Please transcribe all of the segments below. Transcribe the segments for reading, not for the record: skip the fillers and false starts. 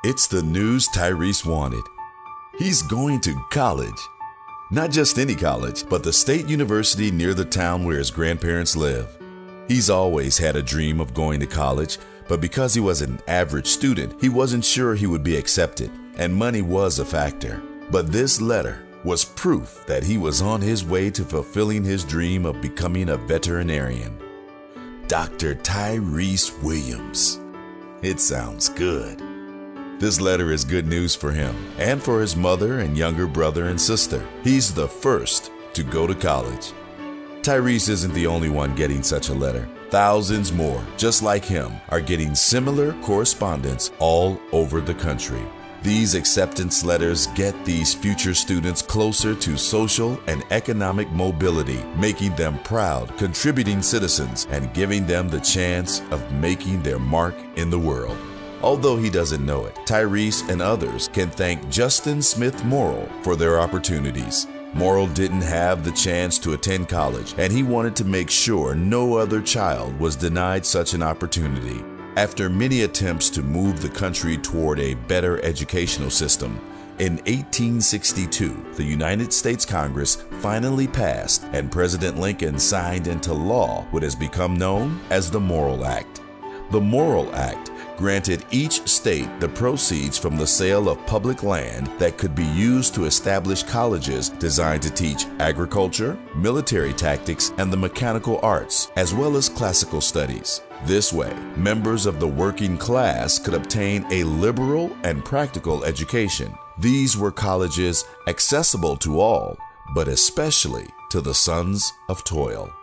It's the news Tyrese wanted. He's going to college. Not just any college, but the state university near the town where his grandparents live. He's always had a dream of going to college, but because he was an average student, he wasn't sure he would be accepted, and money was a factor. But this letter was proof that he was on his way to fulfilling his dream of becoming a veterinarian. Dr. Tyrese Williams. It sounds good. This letter is good news for him and for his mother and younger brother and sister. He's the first to go to college. Tyrese isn't the only one getting such a letter. Thousands more, just like him, are getting similar correspondence all over the country. These acceptance letters get these future students closer to social and economic mobility, making them proud, contributing citizens, and giving them the chance of making their mark in the world. Although he doesn't know it, Tyrese and others can thank Justin Smith Morrill for their opportunities. Morrill didn't have the chance to attend college, and he wanted to make sure no other child was denied such an opportunity. After many attempts to move the country toward a better educational system, in 1862, the United States Congress finally passed and President Lincoln signed into law what has become known as the Morrill Act. The Morrill Act granted each state the proceeds from the sale of public land that could be used to establish colleges designed to teach agriculture, military tactics, and the mechanical arts, as well as classical studies. This way, members of the working class could obtain a liberal and practical education. These were colleges accessible to all, but especially to the sons of toil.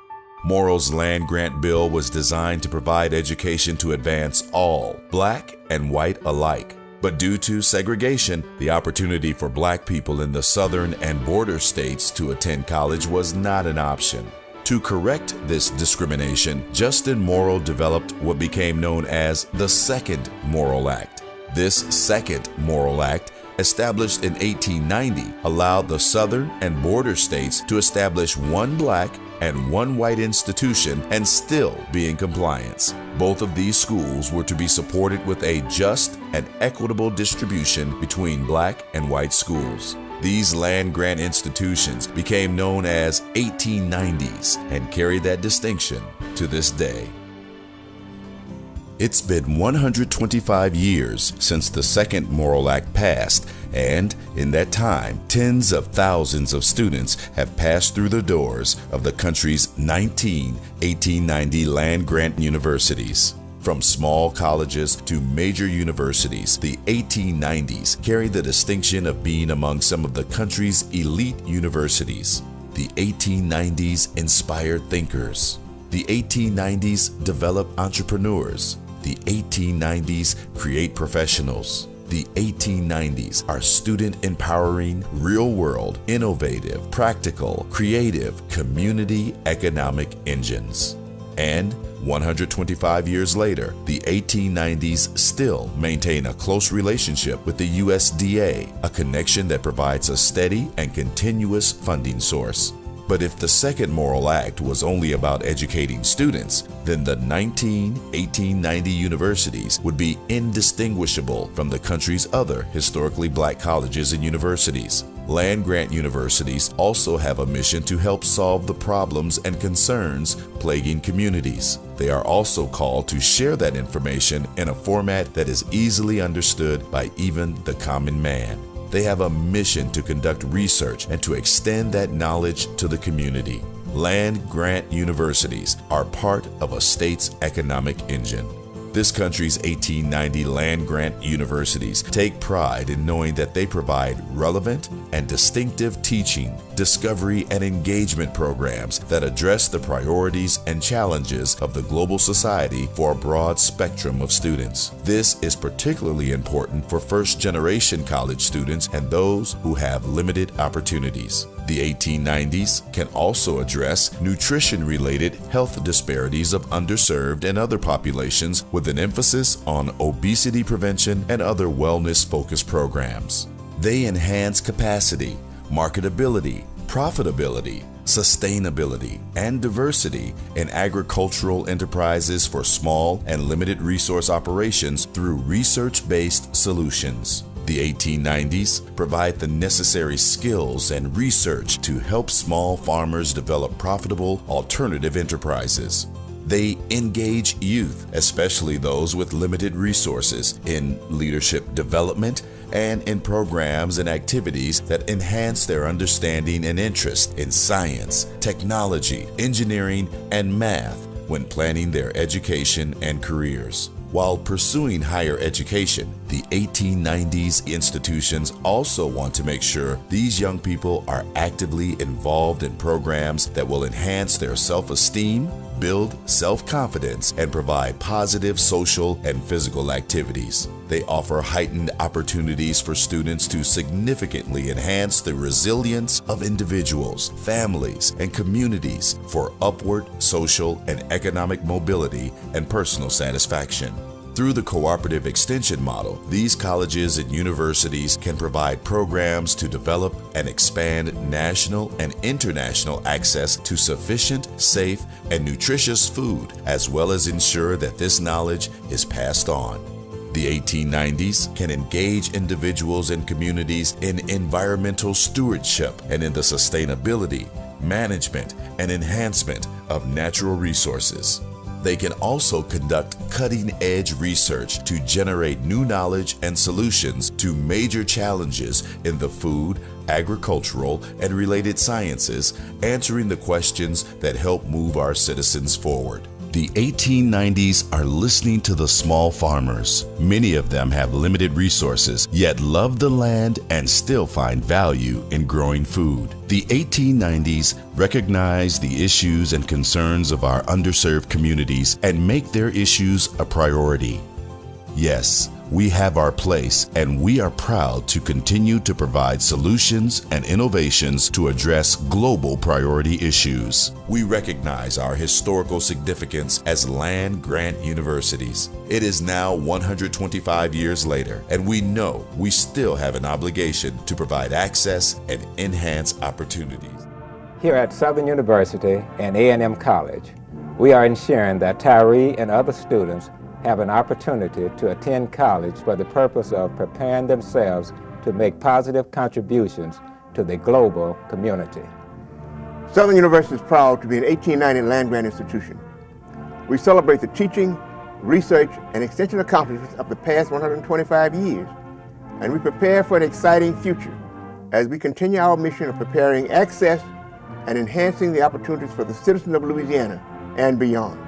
Morrill's land grant bill was designed to provide education to advance all, black and white alike. But due to segregation, the opportunity for black people in the southern and border states to attend college was not an option. To correct this discrimination, Justin Morrill developed what became known as the Second Morrill Act. This Second Morrill Act, established in 1890, allowed the southern and border states to establish one black and one white institution and still be in compliance. Both of these schools were to be supported with a just and equitable distribution between black and white schools. These land grant institutions became known as 1890s and carry that distinction to this day. It's been 125 years since the Second Morrill Act passed, and in that time, tens of thousands of students have passed through the doors of the country's 19 1890 land grant universities. From small colleges to major universities, the 1890s carry the distinction of being among some of the country's elite universities. The 1890s inspired thinkers. The 1890s develop entrepreneurs. The 1890s create professionals. The 1890s are student-empowering, real-world, innovative, practical, creative, community economic engines. And 125 years later, the 1890s still maintain a close relationship with the USDA, a connection that provides a steady and continuous funding source. But if the Second Morrill Act was only about educating students, then the 19 1890 universities would be indistinguishable from the country's other historically black colleges and universities. Land grant universities also have a mission to help solve the problems and concerns plaguing communities. They are also called to share that information in a format that is easily understood by even the common man. They have a mission to conduct research and to extend that knowledge to the community. Land grant universities are part of a state's economic engine. This country's 1890 land grant universities take pride in knowing that they provide relevant and distinctive teaching, discovery, and engagement programs that address the priorities and challenges of the global society for a broad spectrum of students. This is particularly important for first-generation college students and those who have limited opportunities. The 1890s can also address nutrition-related health disparities of underserved and other populations with an emphasis on obesity prevention and other wellness-focused programs. They enhance capacity, marketability, profitability, sustainability, and diversity in agricultural enterprises for small and limited resource operations through research-based solutions. The 1890s provide the necessary skills and research to help small farmers develop profitable alternative enterprises. They engage youth, especially those with limited resources, in leadership development and in programs and activities that enhance their understanding and interest in science, technology, engineering, and math when planning their education and careers. While pursuing higher education, the 1890s institutions also want to make sure these young people are actively involved in programs that will enhance their self-esteem, build self-confidence, and provide positive social and physical activities. They offer heightened opportunities for students to significantly enhance the resilience of individuals, families, and communities for upward social and economic mobility and personal satisfaction. Through the cooperative extension model, these colleges and universities can provide programs to develop and expand national and international access to sufficient, safe, and nutritious food, as well as ensure that this knowledge is passed on. The 1890s can engage individuals and communities in environmental stewardship and in the sustainability, management, and enhancement of natural resources. They can also conduct cutting-edge research to generate new knowledge and solutions to major challenges in the food, agricultural, and related sciences, answering the questions that help move our citizens forward. The 1890s are listening to the small farmers. Many of them have limited resources, yet love the land and still find value in growing food. The 1890s recognize the issues and concerns of our underserved communities and make their issues a priority. Yes, we have our place, and we are proud to continue to provide solutions and innovations to address global priority issues. We recognize our historical significance as land-grant universities. It is now 125 years later, and we know we still have an obligation to provide access and enhance opportunities. Here at Southern University and A&M College, we are ensuring that Tyree and other students have an opportunity to attend college for the purpose of preparing themselves to make positive contributions to the global community. Southern University is proud to be an 1890 land-grant institution. We celebrate the teaching, research, and extension accomplishments of the past 125 years, and we prepare for an exciting future as we continue our mission of preparing access and enhancing the opportunities for the citizens of Louisiana and beyond.